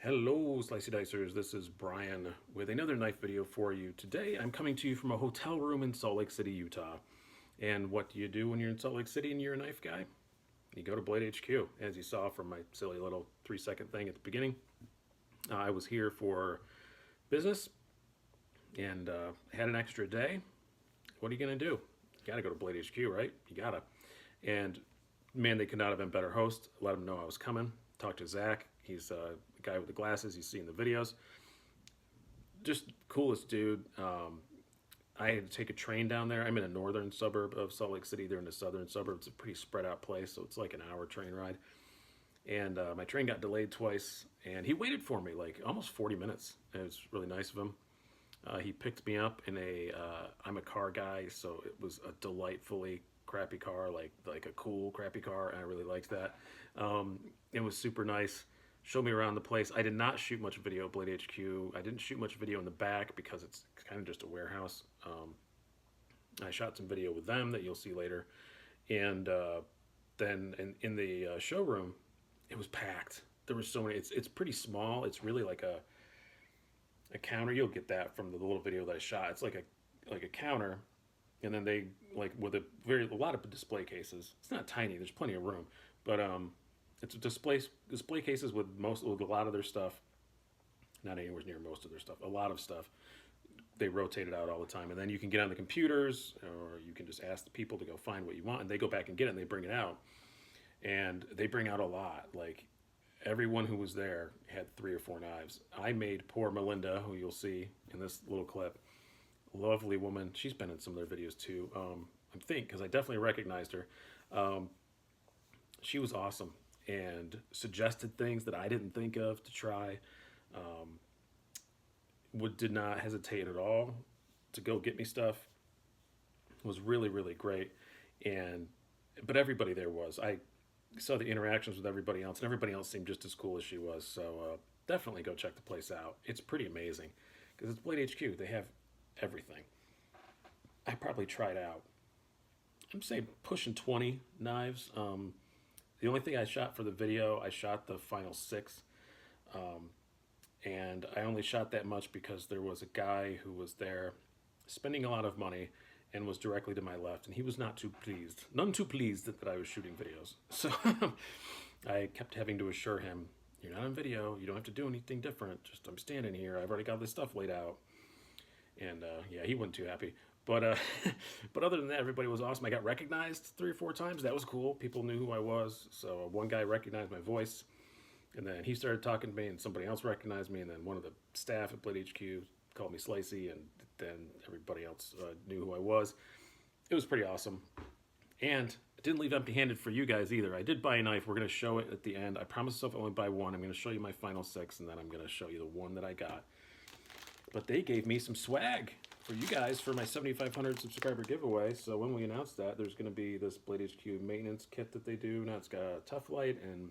Hello, Slicey Dicers. This is Brian with another knife video for you. Today, I'm coming to you from a hotel room in Salt Lake City, Utah. And what do you do when you're in Salt Lake City and you're a knife guy? You go to BladeHQ, as you saw from my silly little 3-second thing at the beginning. I was here for business and had an extra day. What are you going to do? You got to go to BladeHQ, right? You got to. And man, they could not have been better host. Let them know I was coming. Talked to Zach. He's a guy with the glasses. You see in the videos. Just coolest dude. I had to take a train down there. I'm in a northern suburb of Salt Lake City. They're in the southern suburb. It's a pretty spread out place, so it's like an hour train ride. And my train got delayed twice, and he waited for me like almost 40 minutes. It was really nice of him. He picked me up in a, I'm a car guy, so it was a delightfully crappy car, like a cool crappy car, and I really liked that. It was super nice. Showed me around the place. I did not shoot much video at BladeHQ. I didn't shoot much video in the back because it's kind of just a warehouse. I shot some video with them that you'll see later. And then in the showroom, it was packed. There were so many. It's pretty small. It's really like a counter. You'll get that from the little video that I shot. It's like a counter, and then they like with a lot of display cases. It's not tiny. There's plenty of room, but it's display cases with a lot of their stuff. Not anywhere near most of their stuff. A lot of stuff. They rotate it out all the time, and then you can get on the computers, or you can just ask the people to go find what you want, and they go back and get it, and they bring it out, and they bring out a lot. Like everyone who was there had 3 or 4 knives. I made poor Melinda, who you'll see in this little clip, lovely woman. She's been in some of their videos too. I think because I definitely recognized her. She was awesome and suggested things that I didn't think of to try. Did not hesitate at all to go get me stuff. It was really, really great. But everybody there was. I saw the interactions with everybody else, and everybody else seemed just as cool as she was. So definitely go check the place out. It's pretty amazing because it's BladeHQ. They have everything. I probably tried out, I'm saying pushing 20 knives. The only thing I shot for the video, I shot the final 6. And I only shot that much because there was a guy who was there spending a lot of money and was directly to my left, and he was not too pleased. None too pleased that I was shooting videos. So I kept having to assure him, you're not on video, you don't have to do anything different. Just I'm standing here, I've already got this stuff laid out. And yeah, he wasn't too happy. But but other than that, everybody was awesome. I got recognized 3 or 4 times. That was cool. People knew who I was. So one guy recognized my voice, and then he started talking to me, and somebody else recognized me, and then one of the staff at BladeHQ called me Slicey, and then everybody else knew who I was. It was pretty awesome. And I didn't leave empty-handed for you guys either. I did buy a knife. We're going to show it at the end. I promised myself I only buy one. I'm going to show you my final 6, and then I'm going to show you the one that I got. But they gave me some swag for you guys for my 7,500 subscriber giveaway. So when we announce that, there's going to be this BladeHQ maintenance kit that they do. Now it's got a Tough Light and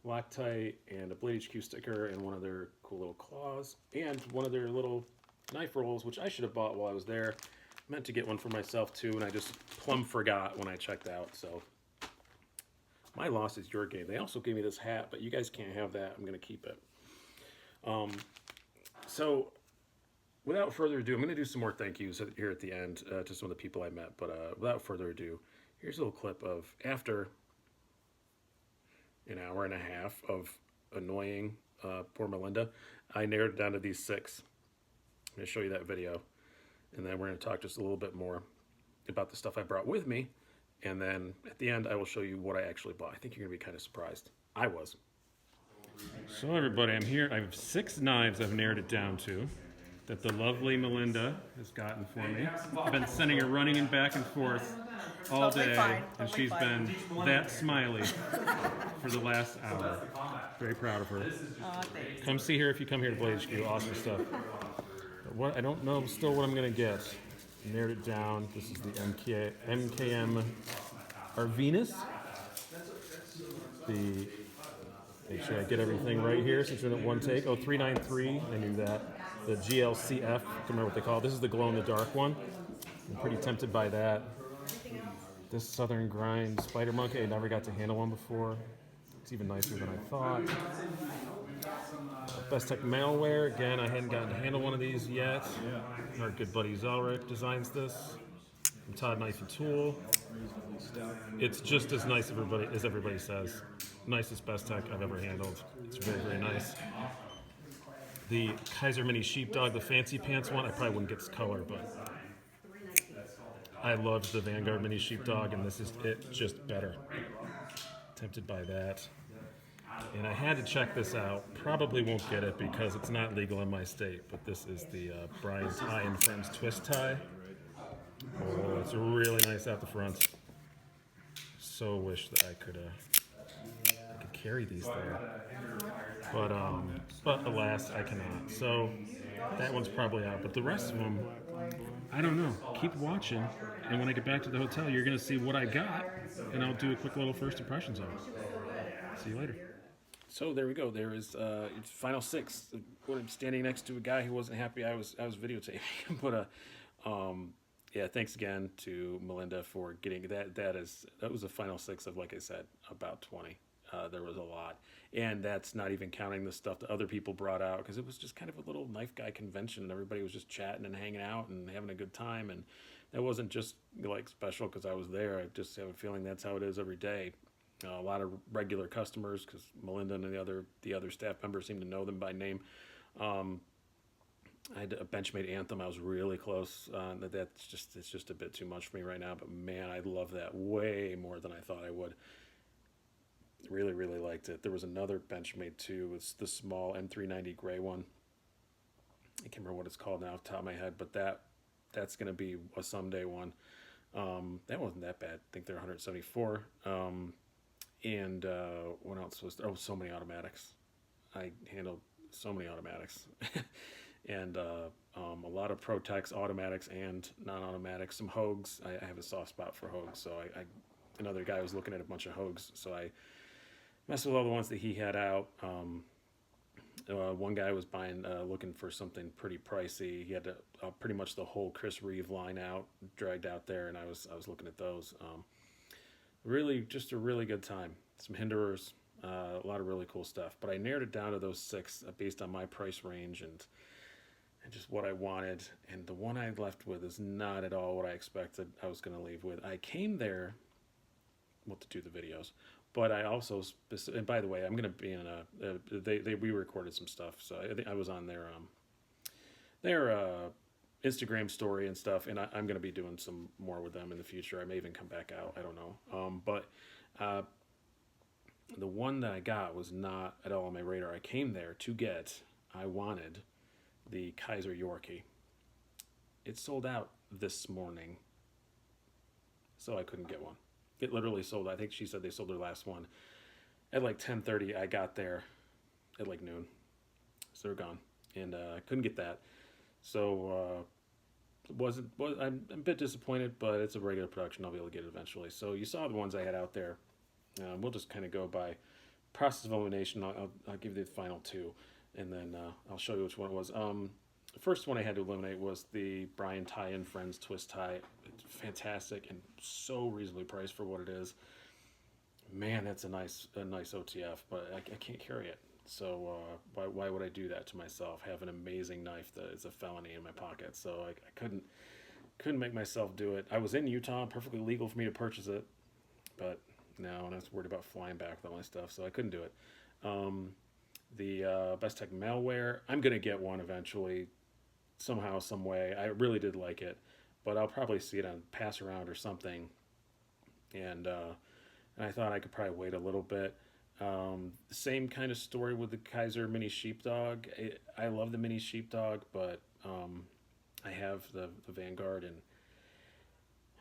Loctite and a BladeHQ sticker and one of their cool little claws and one of their little knife rolls, which I should have bought while I was there. I meant to get one for myself too, and I just plumb forgot when I checked out. So my loss is your gain. They also gave me this hat, but you guys can't have that. I'm going to keep it. So without further ado, I'm going to do some more thank yous here at the end to some of the people I met. But without further ado, here's a little clip of after an hour and a half of annoying poor Melinda. I narrowed it down to these 6. I'm going to show you that video. And then we're going to talk just a little bit more about the stuff I brought with me. And then at the end, I will show you what I actually bought. I think you're going to be kind of surprised. I was. So everybody, I'm here. I have 6 knives I've narrowed it down to that the lovely Melinda has gotten for me. I've been sending her running and back and forth all day, and she's been that smiley for the last hour. Very proud of her. Come see her if you come here to BladeHQ. Awesome stuff. But what I don't know still what I'm going to get. Narrowed it down. This is the MKM Arvinus. Make sure I get everything right here since we're in one take. Oh, 393. I knew that. The GLCF. I don't remember what they call it. This is the glow-in-the-dark one. I'm pretty tempted by that. This Southern Grind Spider Monkey. I never got to handle one before. It's even nicer than I thought. BestTech malware. Again, I hadn't gotten to handle one of these yet. Our good buddy Zelric designs this. From Todd Knife and Tool. It's just as nice as everybody says. Nicest BestTech I've ever handled. It's very, very nice. The Kaiser Mini Sheepdog, the fancy pants one, I probably wouldn't get this color, but I loved the Vanguard Mini Sheepdog, and this is it, just better. Tempted by that. And I had to check this out. Probably won't get it because it's not legal in my state, but this is the Brian Tie and Friends twist tie. Oh, it's really nice out the front. So wish that I could carry these there. But alas, I cannot. So that one's probably out. But the rest of them, I don't know. Keep watching, and when I get back to the hotel, you're going to see what I got, and I'll do a quick little first impressions of it. See you later. So there we go. There is it's final 6. I'm standing next to a guy who wasn't happy I was videotaping. But yeah, thanks again to Melinda for getting that. That was a final 6 of, like I said, about 20. There was a lot, and that's not even counting the stuff that other people brought out, because it was just kind of a little knife guy convention, and everybody was just chatting and hanging out and having a good time. And that wasn't just like special because I was there. I just have a feeling that's how it is every day. A lot of regular customers, because Melinda and the other staff members seem to know them by name. I had a Benchmade Anthem. I was really close. It's just a bit too much for me right now. But man, I love that way more than I thought I would. Really, really liked it. There was another Benchmade too. It's the small M390 gray one. I can't remember what it's called now off the top of my head, but that's going to be a someday one. That wasn't that bad. I think they're 174. And what else was there? Oh, so many automatics. I handled so many automatics. And a lot of Protex automatics and non-automatics. Some Hogues. I have a soft spot for Hogues, so another guy was looking at a bunch of Hogues, so I messed with all the ones that he had out. One guy was looking for something pretty pricey. He had pretty much the whole Chris Reeve line dragged out there, and I was looking at those. Really, just a really good time. Some Hinderers, a lot of really cool stuff. But I narrowed it down to those 6 based on my price range and just what I wanted. And the one I left with is not at all what I expected I was going to leave with. I came there, to do the videos, but I also, and by the way, I'm going to be in we recorded some stuff, so I think I was on their Instagram story and stuff, and I'm going to be doing some more with them in the future. I may even come back out. I don't know. But the one that I got was not at all on my radar. I came there to get, I wanted the Kaiser Yorkie. It sold out this morning, so I couldn't get one. It literally sold. I think she said they sold their last one at like 10:30. I got there at like noon, so they're gone, and I couldn't get that. So I'm a bit disappointed, but it's a regular production. I'll be able to get it eventually. So you saw the ones I had out there. We'll just kind of go by process of elimination. I'll give you the final 2, and then I'll show you which one it was. The first one I had to eliminate was the Brian Tie and Friends twist tie. It's fantastic and so reasonably priced for what it is. Man, that's a nice OTF, but I can't carry it. So why would I do that to myself? Have an amazing knife that is a felony in my pocket. So I couldn't make myself do it. I was in Utah, perfectly legal for me to purchase it, but no, and I was worried about flying back with all my stuff, so I couldn't do it. The BestTech malware, I'm gonna get one eventually, somehow, some way. I really did like it, but I'll probably see it on Pass Around or something. And I thought I could probably wait a little bit. Same kind of story with the Kaiser Mini Sheepdog. I love the Mini Sheepdog, but I have the Vanguard, and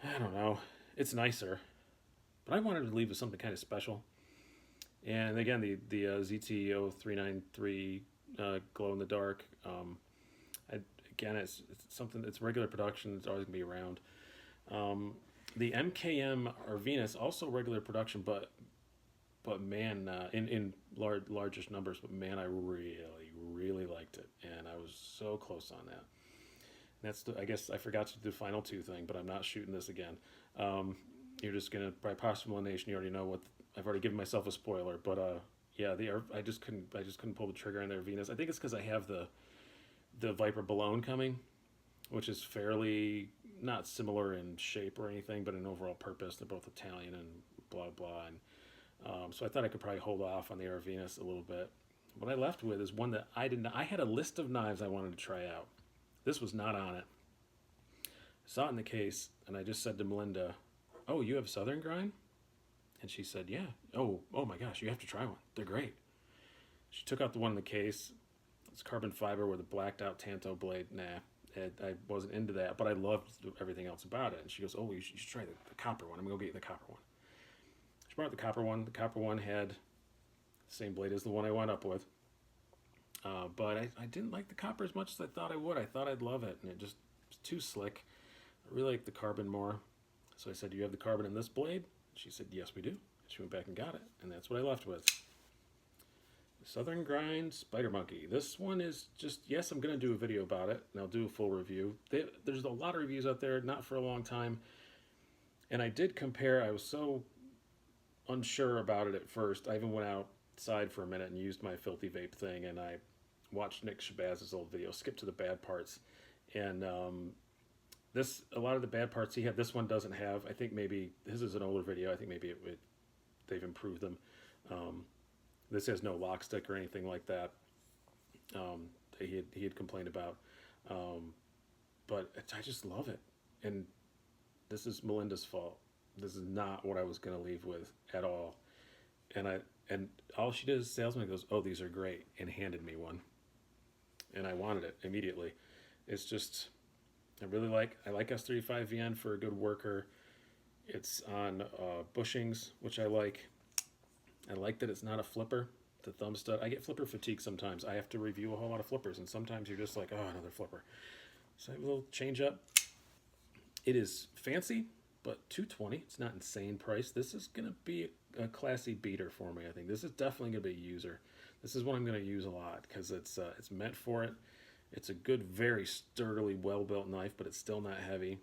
I don't know. It's nicer, but I wanted to leave with something kind of special. And again, the ZT0393 glow in the dark. Again, it's something. It's regular production. It's always gonna be around. The MKM Arvinus, also regular production, but man, in largest numbers. But man, I really liked it, and I was so close on that. I guess I forgot to do the final 2 thing, but I'm not shooting this again. You're just gonna, by possible elimination, you already know what I've already given myself a spoiler, but yeah, I just couldn't pull the trigger on the Venus. I think it's because I have the Viper Balone coming, which is fairly not similar in shape or anything, but in overall purpose. They're both Italian and blah blah, and so I thought I could probably hold off on the Venus a little bit. What I left with is one that I didn't. I had a list of knives I wanted to try out. This was not on it. I saw it in the case, and I just said to Melinda, "Oh, you have Southern Grind?" And she said, "Yeah." Oh my gosh, you have to try one. They're great. She took out the one in the case. It's carbon fiber with a blacked out Tanto blade. Nah, I wasn't into that, but I loved everything else about it. And she goes, "Oh, you should try the copper one. I'm going to go get you the copper one." She brought the copper one. The copper one had the same blade as the one I wound up with. But I didn't like the copper as much as I thought I would. I thought I'd love it, and it just was too slick. I really like the carbon more. So I said, "Do you have the carbon in this blade?" She said, "Yes, we do." She went back and got it, and that's what I left with. Southern Grind Spider Monkey. This one is just, yes, I'm going to do a video about it, and I'll do a full review. There's a lot of reviews out there, not for a long time. And I did compare. I was so unsure about it at first. I even went outside for a minute and used my filthy vape thing, and I watched Nick Shabazz's old video, skipped to the bad parts. And a lot of the bad parts he had, this one doesn't have. I think maybe, this is an older video. I think maybe they've improved them. This has no lock stick or anything like that. He had complained about, but I just love it. And this is Melinda's fault. This is not what I was going to leave with at all. And all she did is salesman goes, "Oh, these are great," and handed me one. And I wanted it immediately. It's just, I like S35VN for a good worker. It's on bushings, which I like. I like that it's not a flipper, the thumb stud. I get flipper fatigue sometimes. I have to review a whole lot of flippers, and sometimes you're just like, oh, another flipper. So I have a little change up. It is fancy, but $220. It's not insane price. This is going to be a classy beater for me, I think. This is definitely going to be a user. This is what I'm going to use a lot because it's meant for it. It's a good, very sturdily, well-built knife, but it's still not heavy.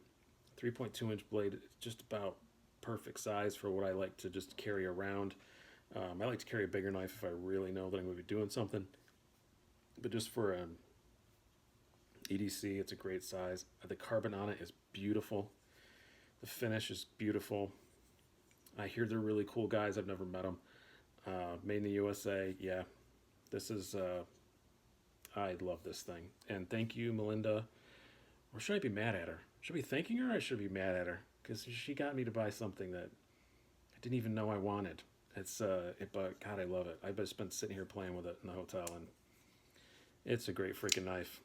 3.2-inch blade, it's just about perfect size for what I like to just carry around. I like to carry a bigger knife if I really know that I'm going to be doing something. But just for EDC, it's a great size. The carbon on it is beautiful. The finish is beautiful. I hear they're really cool guys. I've never met them. Made in the USA. Yeah, this is... I love this thing. And thank you, Melinda. Or should I be mad at her? Should I be thanking her or should I be mad at her? Because she got me to buy something that I didn't even know I wanted. But God, I love it. I've just been sitting here playing with it in the hotel, and it's a great freaking knife.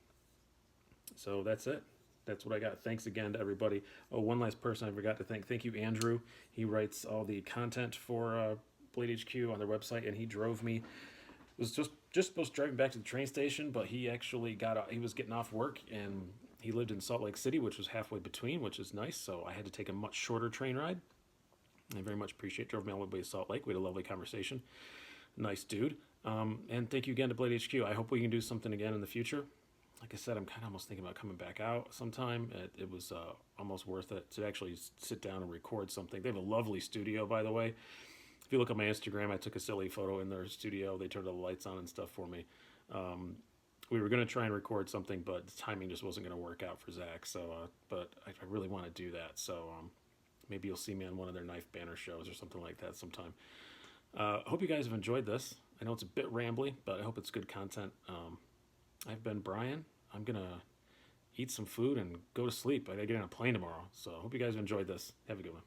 So that's it. That's what I got. Thanks again to everybody. Oh, one last person I forgot to thank. Thank you, Andrew. He writes all the content for BladeHQ on their website, and he drove me. Was just supposed to drive me back to the train station, but he actually he was getting off work, and he lived in Salt Lake City, which was halfway between, which is nice. So I had to take a much shorter train ride. I very much appreciate it. Drove me all the way to Salt Lake. We had a lovely conversation. Nice dude. And thank you again to BladeHQ. I hope we can do something again in the future. Like I said, I'm kind of almost thinking about coming back out sometime. It was almost worth it to actually sit down and record something. They have a lovely studio, by the way. If you look at my Instagram, I took a silly photo in their studio. They turned all the lights on and stuff for me. We were going to try and record something, but the timing just wasn't going to work out for Zach. So, but I really want to do that. So maybe you'll see me on one of their knife banner shows or something like that sometime. I hope you guys have enjoyed this. I know it's a bit rambly, but I hope it's good content. I've been Brian. I'm going to eat some food and go to sleep. I got to get on a plane tomorrow. So I hope you guys have enjoyed this. Have a good one.